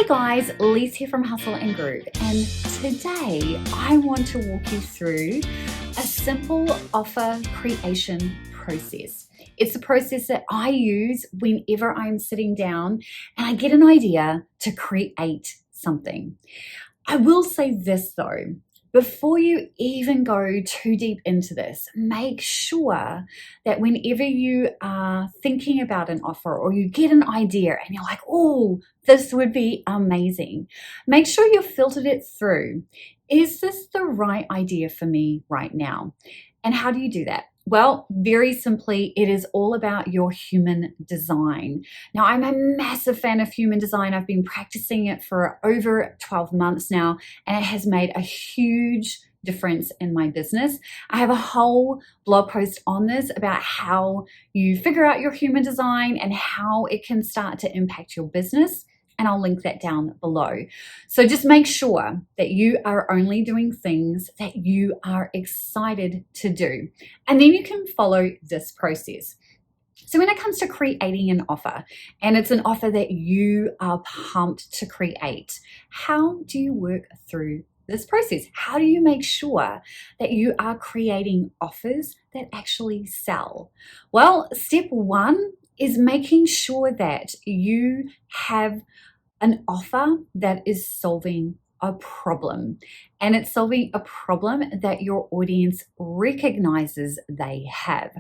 guys, Lise here from Hustle and Groove, and today I want to walk you through a simple offer creation process. It's a process that I use whenever I'm sitting down and I get an idea to create something. I will say this though, before you even go too deep into this, make sure that whenever you are thinking about an offer or you get an idea and you're like, oh, this would be amazing, make sure you've filtered it through. Is this the right idea for me right now? And how do you do that? Well, very simply, it is all about your human design. Now, I'm a massive fan of human design. I've been practicing it for over 12 months now, and it has made a huge difference in my business. I have a whole blog post on this about how you figure out your human design and how it can start to impact your business. And I'll link that down below. So just make sure that you are only doing things that you are excited to do. And then you can follow this process. So when it comes to creating an offer, and it's an offer that you are pumped to create, how do you work through this process? How do you make sure that you are creating offers that actually sell? Well, step one is making sure that you have an offer that is solving a problem, and it's solving a problem that your audience recognizes they have.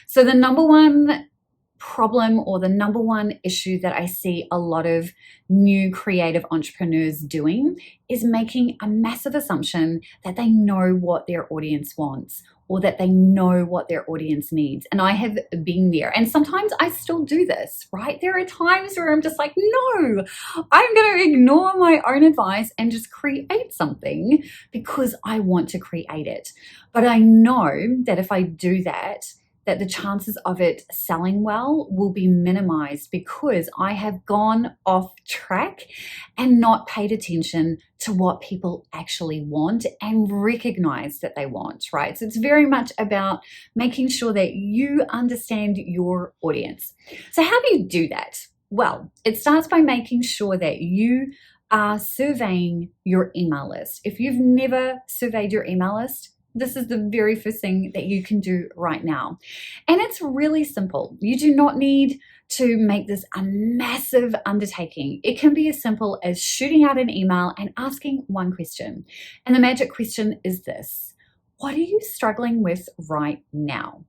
So the number one problem or the number one issue that I see a lot of new creative entrepreneurs doing is making a massive assumption that they know what their audience wants or that they know what their audience needs. And I have been there. And sometimes I still do this, right? There are times where I'm just like, no, I'm going to ignore my own advice and just create something because I want to create it. But I know that if I do that, that the chances of it selling well will be minimized because I have gone off track and not paid attention to what people actually want and recognize that they want, right? So it's very much about making sure that you understand your audience. So how do you do that? Well, it starts by making sure that you are surveying your email list. If you've never surveyed your email list, this is the very first thing that you can do right now. And it's really simple. You do not need to make this a massive undertaking. It can be as simple as shooting out an email and asking one question. And the magic question is this: what are you struggling with right now?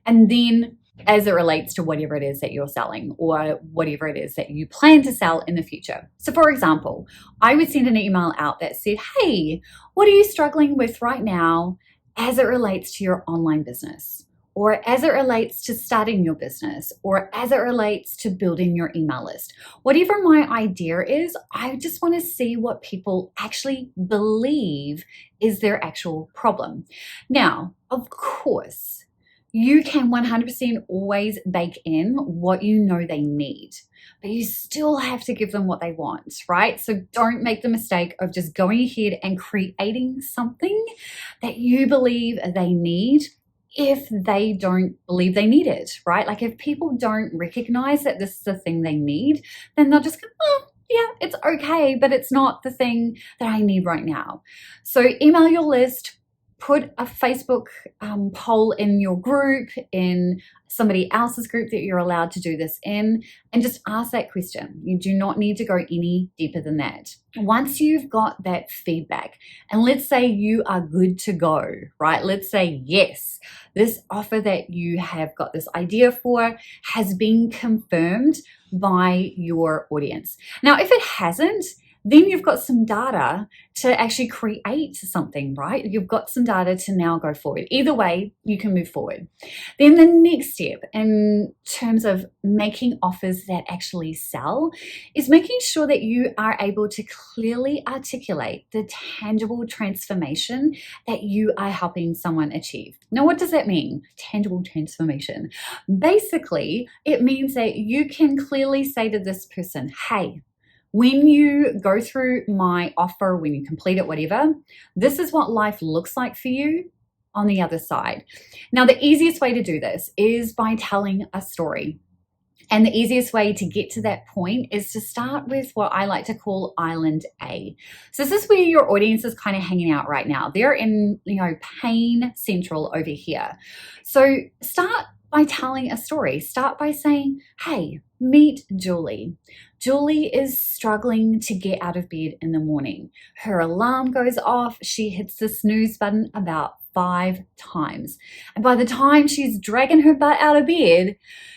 And then as it relates to whatever it is that you're selling or whatever it is that you plan to sell in the future. So for example, I would send an email out that said, hey, what are you struggling with right now as it relates to your online business, or as it relates to starting your business, or as it relates to building your email list? Whatever my idea is, I just want to see what people actually believe is their actual problem. Now, of course, you can 100% always bake in what you know they need, but you still have to give them what they want, right? So don't make the mistake of just going ahead and creating something that you believe they need if they don't believe they need it, right? Like if people don't recognize that this is the thing they need, then they'll just go, oh, yeah, it's okay, but it's not the thing that I need right now. So email your list. Put a Facebook poll in your group, in somebody else's group that you're allowed to do this in, and just ask that question. You do not need to go any deeper than that. Once you've got that feedback, and let's say you are good to go, right? Let's say, yes, this offer that you have got this idea for has been confirmed by your audience. Now, if it hasn't, then you've got some data to actually create something, right? You've got some data to now go forward. Either way, you can move forward. Then the next step in terms of making offers that actually sell is making sure that you are able to clearly articulate the tangible transformation that you are helping someone achieve. Now, what does that mean? Tangible transformation. Basically, it means that you can clearly say to this person, hey, when you go through my offer, when you complete it, whatever, this is what life looks like for you on the other side. Now, the easiest way to do this is by telling a story. And the easiest way to get to that point is to start with what I like to call Island A. So this is where your audience is kind of hanging out right now. They're in, pain central over here. So start by telling a story. Start by saying, hey, meet Julie. Julie is struggling to get out of bed in the morning. Her alarm goes off. She hits the snooze button about 5 times. And by the time she's dragging her butt out of bed,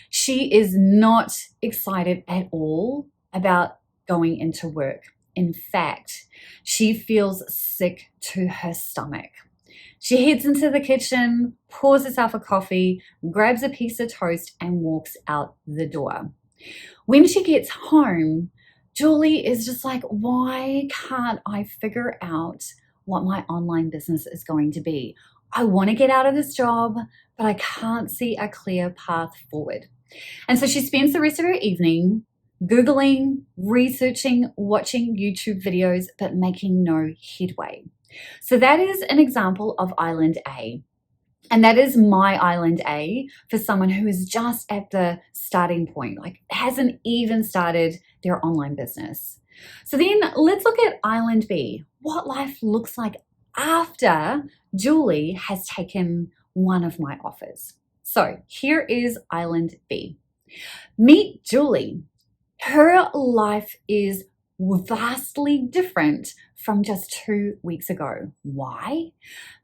she is not excited at all about going into work. In fact, she feels sick to her stomach. She heads into the kitchen, pours herself a coffee, grabs a piece of toast, and walks out the door. When she gets home, Julie is just like, why can't I figure out what my online business is going to be? I want to get out of this job, but I can't see a clear path forward. And so she spends the rest of her evening Googling, researching, watching YouTube videos, but making no headway. So that is an example of Island A. And that is my Island A for someone who is just at the starting point, like hasn't even started their online business. So then let's look at Island B, what life looks like after Julie has taken one of my offers. So here is Island B. Meet Julie. Her life is vastly different from just 2 weeks ago. Why?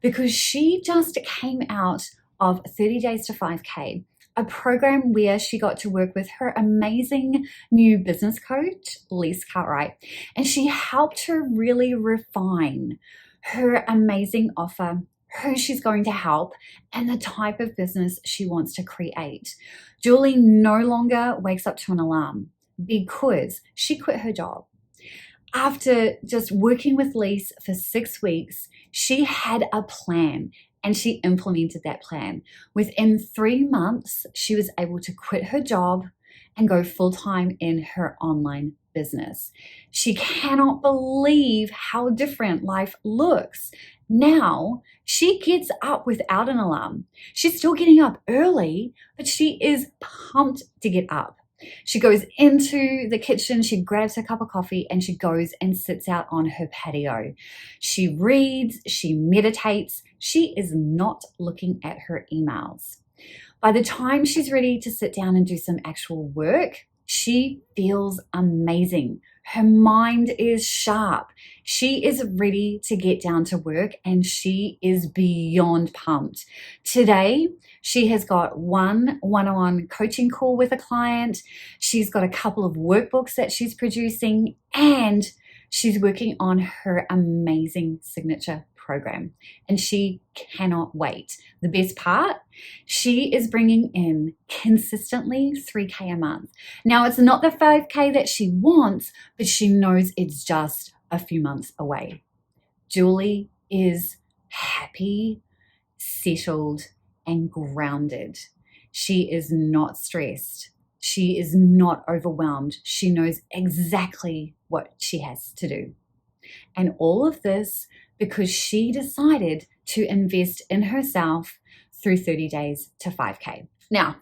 Because she just came out of 30 Days to 5K, a program where she got to work with her amazing new business coach, Lise Cartwright, and she helped her really refine her amazing offer, who she's going to help, and the type of business she wants to create. Julie no longer wakes up to an alarm because she quit her job. After just working with Lise for 6 weeks, she had a plan and she implemented that plan. Within 3 months, she was able to quit her job and go full-time in her online business. She cannot believe how different life looks. Now, she gets up without an alarm. She's still getting up early, but she is pumped to get up. She goes into the kitchen, she grabs her cup of coffee, and she goes and sits out on her patio. She reads, she meditates. She is not looking at her emails. By the time she's ready to sit down and do some actual work, she feels amazing. Her mind is sharp. She is ready to get down to work and she is beyond pumped. Today, she has got one one-on-one coaching call with a client. She's got a couple of workbooks that she's producing and she's working on her amazing signature program and she cannot wait. The best part, she is bringing in consistently 3K a month. Now, it's not the 5K that she wants, but she knows it's just a few months away. Julie is happy, settled, and grounded. She is not stressed. She is not overwhelmed. She knows exactly what she has to do. And all of this because she decided to invest in herself through 30 days to 5K. Now,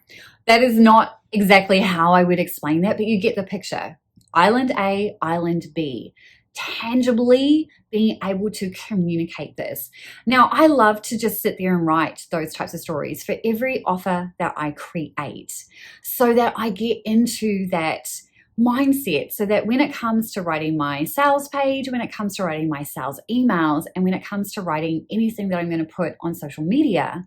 that is not exactly how I would explain that, but you get the picture. Island A, Island B. Tangibly being able to communicate this. Now, I love to just sit there and write those types of stories for every offer that I create so that I get into that mindset so that when it comes to writing my sales page, when it comes to writing my sales emails, and when it comes to writing anything that I'm going to put on social media,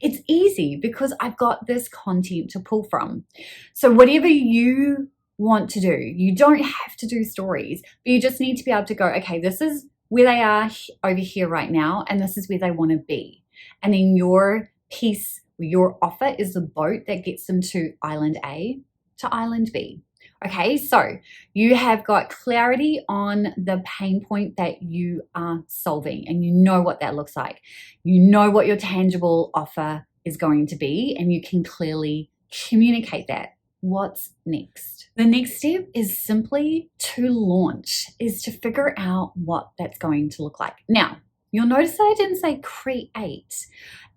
it's easy because I've got this content to pull from. So whatever you want to do, you don't have to do stories, but you just need to be able to go, okay, this is where they are over here right now, and this is where they want to be. And then your piece, your offer is the boat that gets them to Island A to Island B. Okay, so you have got clarity on the pain point that you are solving and you know what that looks like. You know what your tangible offer is going to be and you can clearly communicate that. What's next? The next step is simply to launch, is to figure out what that's going to look like. Now, you'll notice that I didn't say create.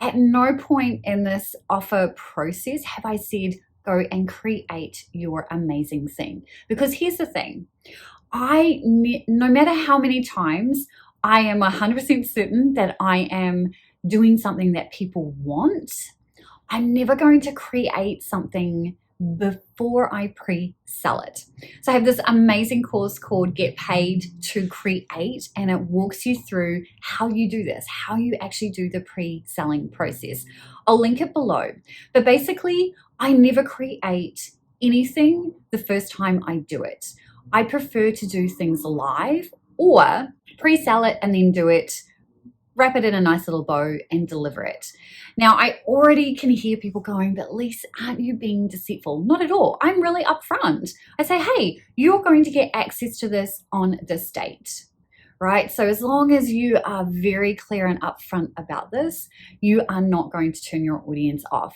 At no point in this offer process have I said go and create your amazing thing. Because here's the thing, no matter how many times I am 100% certain that I am doing something that people want, I'm never going to create something before I pre-sell it. So I have this amazing course called Get Paid to Create, and it walks you through how you do this, how you actually do the pre-selling process. I'll link it below. But basically, I never create anything the first time I do it. I prefer to do things live or pre-sell it and then do it, wrap it in a nice little bow and deliver it. Now, I already can hear people going, but Lisa, aren't you being deceitful? Not at all. I'm really upfront. I say, hey, you're going to get access to this on this date, right? So as long as you are very clear and upfront about this, you are not going to turn your audience off.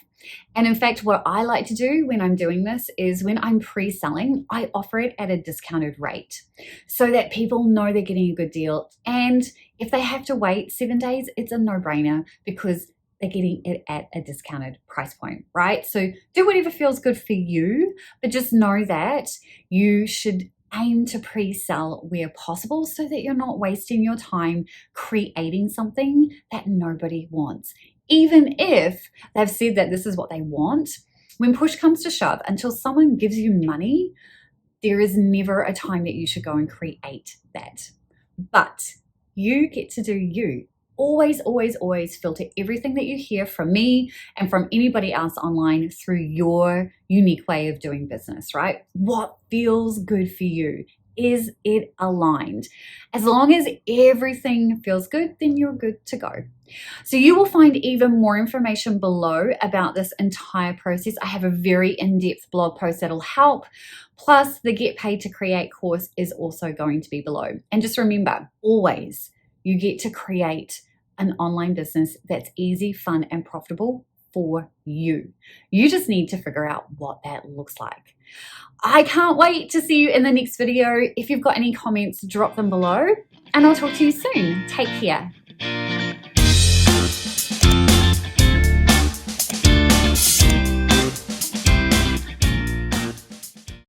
And in fact, what I like to do when I'm doing this is when I'm pre-selling, I offer it at a discounted rate so that people know they're getting a good deal. And if they have to wait 7 days, it's a no-brainer because they're getting it at a discounted price point, right? So do whatever feels good for you, but just know that you should aim to pre-sell where possible so that you're not wasting your time creating something that nobody wants. Even if they've said that this is what they want, when push comes to shove, until someone gives you money, there is never a time that you should go and create that. But you get to do you. Always, always, always filter everything that you hear from me and from anybody else online through your unique way of doing business, right? What feels good for you? Is it aligned? As long as everything feels good, then you're good to go. So you will find even more information below about this entire process. I have a very in-depth blog post that'll help. Plus, the Get Paid to Create course is also going to be below. And just remember, always, you get to create an online business that's easy, fun, and profitable for you. You just need to figure out what that looks like. I can't wait to see you in the next video. If you've got any comments, drop them below, and I'll talk to you soon. Take care.